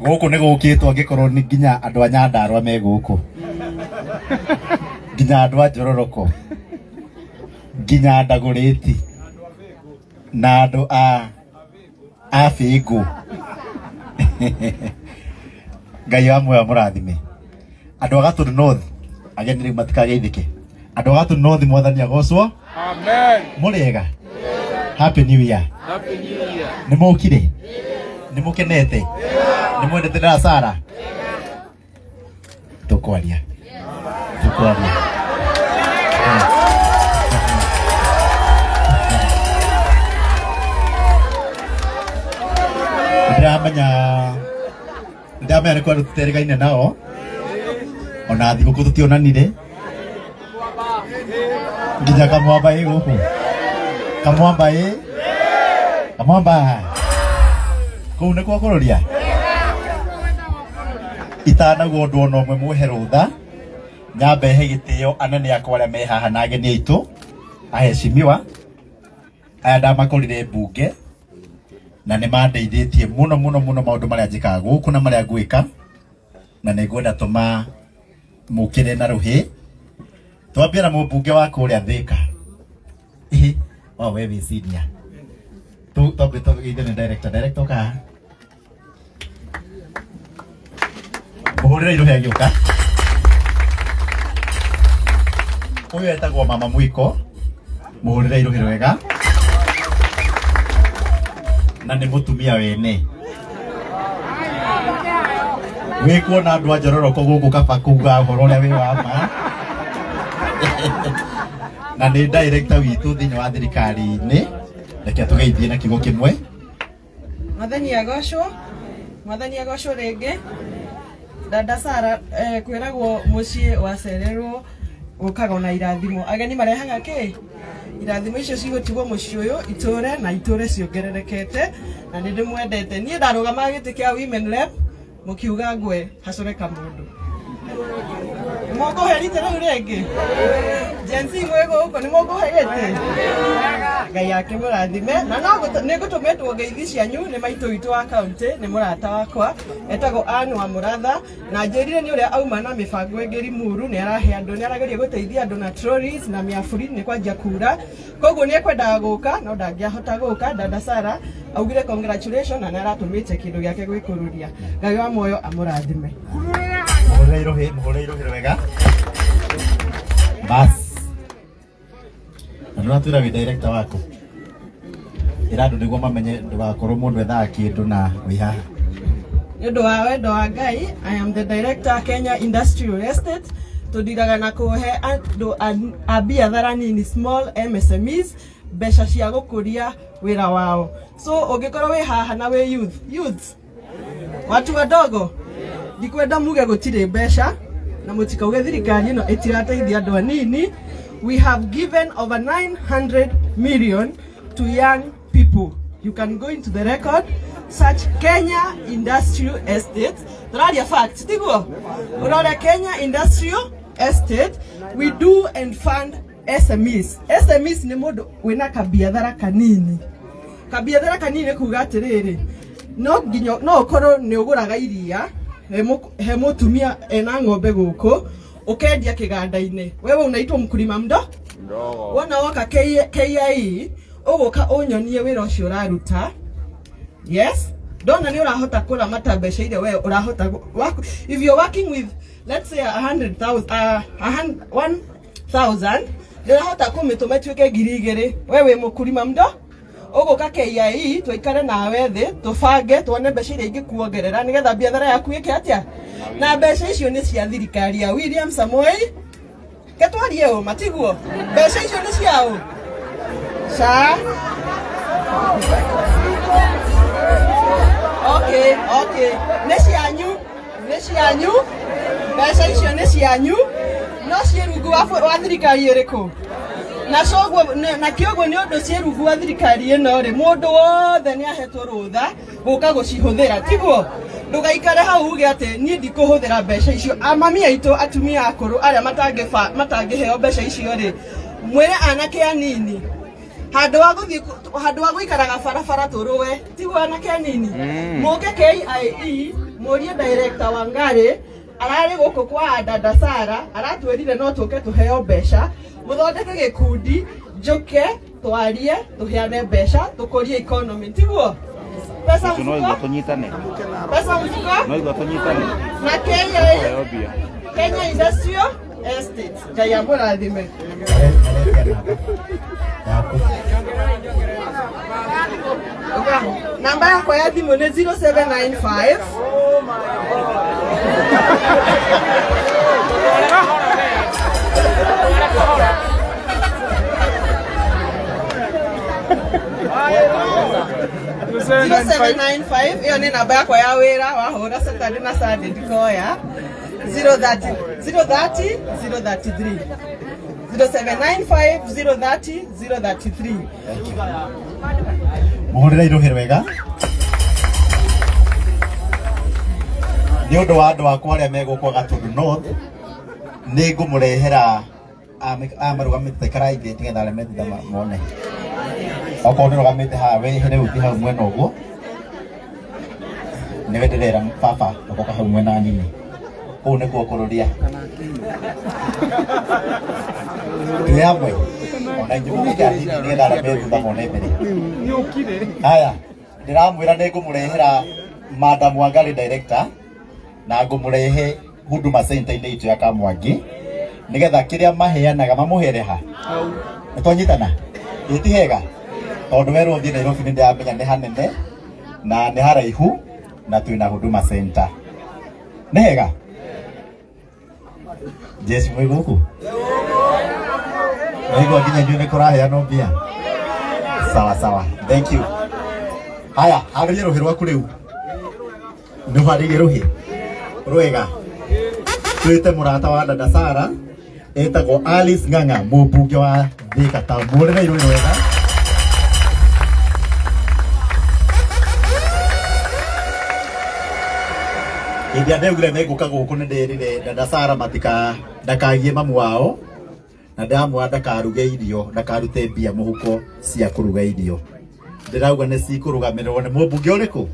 Guku ni gukitwo ngikorwo ni nginya andu a Nyandarua me guku. Nginya andu a Njororoko. Nginya Ndaguriti. Na andu a Fingu. Ngai amwe amurathime. Andu a Gatũndũ North ageni riu matikageithike. Andu a Gatũndũ North mwathani agocwo. Amen. Muriega. Happy New Year. Happy New Year. Ni mukire. Ni mukenete. Ni mwendete na Sara. Tukwaria. Tukwaria. Ndamenya ni kwa tuteregaine nao. Ona thiguku tutionanire. Nginya Kamwamba guku. Kamwamba Kamwamba. Kuu nĩ kwa kũrũria. Itanaguo ũndũ ona ũmwe muhe rũtha. Nyambe he gĩtĩo anene akwa arĩa me haha na ageni aitũ. Aheshimiwa. Aya ndamakorire mbunge. Na nĩ mandeithĩtie mũno maũndũ marĩa njĩkaga gũkũ na marĩa ngwĩka. Na nĩngwenda tũma mũkĩre na rũhĩ. Twambie na mũmbunge wa kũrĩa Thĩka. We wĩciria. Twambie tũgeithie nĩ director ka. Mũhũrĩre irũhĩ agĩũka. Ũyũ etagwo Mama Mwiko. Mũhũrĩre irũhĩ rwega. Na nĩ mũtumia wene. Wĩkuona andũ a Njororoko gũkũ kaba kuga ũhoro ũrĩa wĩ wa ma. Na nĩ director witũ thĩinĩ wa thirikari-inĩ. Reke tũgeithie na kiugo kĩmwe. Mwathani agocwo rĩngĩ. Dada Sara kwĩragwo mũciĩ wacererwo gũkaga na irathimo. Ageni marehaga kĩ? Irathimo icio cigũtigwo mũciĩ ũyũ itũre na itũre ciongererekete. Na nĩ ndĩmwendete. Niĩ ndarũgama gĩtĩ kĩa women rep mũkiuga ngwe hacoreka mũndũ. Mũkũherite rĩu rĩngĩ. Jensi mwego huko nĩ mũkũherite. Ngai yake mũrathime. Na no nĩngũtũmĩtwo ngeithi cianyu nĩ maitũ witũ wa kaunti nĩ mũrata wakwa etagwo Anne wa Mũratha na njĩrire nĩ ũrĩa auma na mĩbango ĩngĩ Limuru nĩ arahe andũ nĩ arageria gũteithia andũ na trolleys na mĩaburi nĩ kwanjia kura. Koguo nĩ ekwendaga gũka no ndangĩahota gũka. Dada Sara augire congratulations na nĩ aratũmĩte kĩndũ gĩake gwĩkũrũria. Ngai wa muoyo amũrathime. Mũhũrĩre irũhĩ wega. Bas. Nĩ watwĩra wĩ director wako. Ĩra andũ nĩguo mamenye ndũgakorwo mũndũ ethaga kĩndũ na wĩ haha. Nĩ ũndũ wa wendo wa Ngai, I am the director Kenya Industrial Estate. Tũndiraga na kũhe andũ a biathara nini small MSMEs mbeca cia gũkũria wĩra wao. So ũngĩkorwo wĩ haha na wĩ youth watu wadogo ndikwenda muge gũtirĩ mbeca na mũtikauge thirikari ĩno ĩtirateithia andũ anini. We have given over 900 million to young people. You can go into the record, search Kenya Industrial Estate. Turaria facts, tiguo? Urore Kenya Industrial Estate, we do and fund SMEs. SMEs ni mũndũ wĩna kabiathara kanini. Kabiathara kanini kuga atĩrĩrĩ. No ũkorwo nĩ ũgũraga iria he mũtumia ena ng'ombe gũkũ ukendia kiganda-inĩ. Wewe unaitwa mkulima mdogo. Wona woka KIE ugoka unyonie wĩra ũcio ũraruta. Yes, ndona nĩ ũrahota kũramata mbeca iria wewe ũrahota. If you're working with let's say 1,000 ndĩrahota kũmĩtũma ĩtuĩke 2,000. Wewe mũkulima mdogo ugoka KIE twaikare nawe thĩ tũbange tuone mbeca iria ingĩkuongerera nĩgetha biathara yaku ĩke atĩa. Na mbeca icio nĩ cia thirikari ya William Samoei. Ketwarie o matiguo. Mbeca icio nĩ ciao. Okay. Nĩ cianyu. Mbeca icio nĩ cianyu. No ciĩrungu wa thirikari ĩrĩkũ? Na coguo na kĩoguo nĩ ũndũ ciĩrungu wa thirikari ĩno rĩ mũndũ wothe nĩ ahetwo rũtha gũka gũcihũthĩra tiguo. Ndũgaikare hau uge atĩ niĩ ndikũhũthĩra mbeca icio. Mami aitũ atumia akũrũ arĩa matangĩheo mbeca icio rĩ mwĩre anake anini handũ wa gũikaraga barabara tũrũwe tiguo anake anini mũke KIE murie director Wangari arari guku kwa dada Sara aratwirire no tuke tuheo mbeca muthondeke gikundi njuke twarie tuheane mbeca tukurie economy tiguo pesa mfuko pesa mfuko no igotonyitane na Kenya Industrial Estate Jaya Murathime namba yako ya thimu ni 0795 0795 hiyo ni namba yako ya wira wahura Saturday na Sunday ndikoya 030 033 0795 030 033 muhurira iruhir wega ni undu wa andu akwa aria megukwa Gatundu North ni ngumurehera amarugamite karaithe nigetha aria metha mone okorwo ni rugamite haha wehere uthi hau mwena uguo ni wenderera baba ugoka hau mwena nini kuu nikuo kururia tuyamwe ona njugukia nigetha aria metha mone mbere haya ndiramwira ni ngumurehera Madam Wangari director na ngumurehe Huduma Center-inĩ itu ya Kamwangi nigetha kiria maheanaga mamuhere ha nitwanyitana iti hega tondu werwo thie Nairobi ni ndiamenya ni hanene na ni haraihu na twina Huduma Center ni hega Jesu mwe guku Ego nginya njue ni kuraheanwo mbia sawa sawa thank you haya harĩria rũhĩ rwaku rĩu nĩ harĩria rũhĩ rwega twĩte mũrata wa dada Sara etagwo Alice Ng'ang'a mũmbunge wa Thika Town mũrĩre irũhĩ rwega hĩndĩ ndegire megũka gũkũ nĩ ndĩrire dada Sara ndakagie mamu wao na ndamwa ndakaruge irio ndakarute mbia mũhuko cia kũruga irio ndirauga nĩ cikũrũgamĩrĩrwo nĩ mũmbunge ũrĩkũ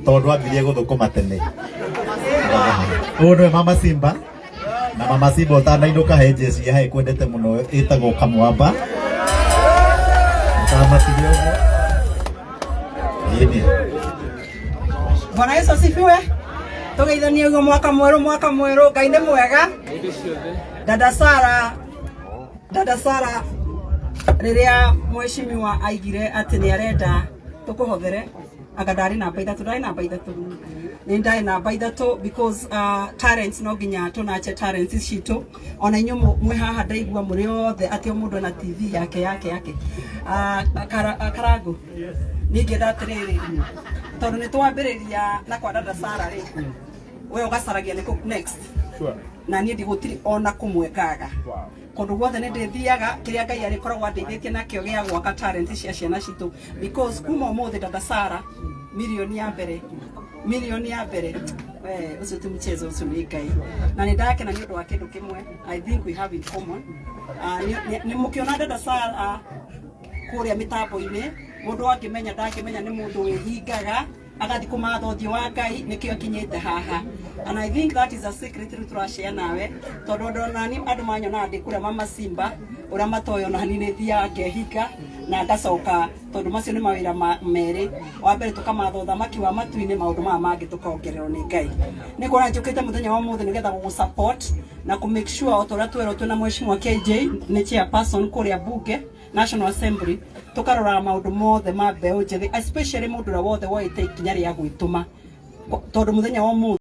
tondu ambirie guthukuma tene uyu niwe Mama Simba na Mama Simba utanainuka he jeshi ya kwendete muno itagwo Kamwamba utamatigie uguo ini Bwana Yesu asifiwe tugeithanie uguo mwaka mweru Ngai nĩ mwega dada Sara riria mweshimiwa aigire ati ni arenda tukuhothere akadari namba ithatu ni ndai namba ithatu because talents no nginya tunache talents citu ona inyu mwe haha ndaigua muri othe ati mundu na TV yake Karago ninge ndatiriri tondu ni twambiriria na kwa dada Sara ri we ugasaragia ni next na ni ndigutiri ona kumwekaga kondu guothe ni ndithiaga kiria Ngai arikoragwo andeithĩtie nakio gia gwaka talent cia ciana citu because kuma umuthi dada Sara milioni ya mbere ucio ti mchezo ucio ni Ngai na ni ndakena ni undu wa kindu kimwe I think we have in common ni mukiona dada Sara kuria mitambo-ini mundu angimenya ndakimenya ni mundu wihingaga agathi kumatha uthio wa Ngai nikio akinyite haha and I think that is a secret turashare nawe tondu ndona ni andu manyona ndi kuria Mama Simba uria matoyo na hanini thia ngehinga na ngacoka tondu macio ni mawira meri wa mbere tukamatha uthamaki wa matu-ini maundu maya mangi tukongererwo ni Ngai ni kuona njukite muthenya wa muthe nigetha gugu support na ku make sure otoria twero twina mweshimwa KJ ni chairperson kuria bunge National Assembly tukarora maundu mothe ma mbeu njethi especially mundu wothe woite ikinya ria gwituma tondu muthenya wa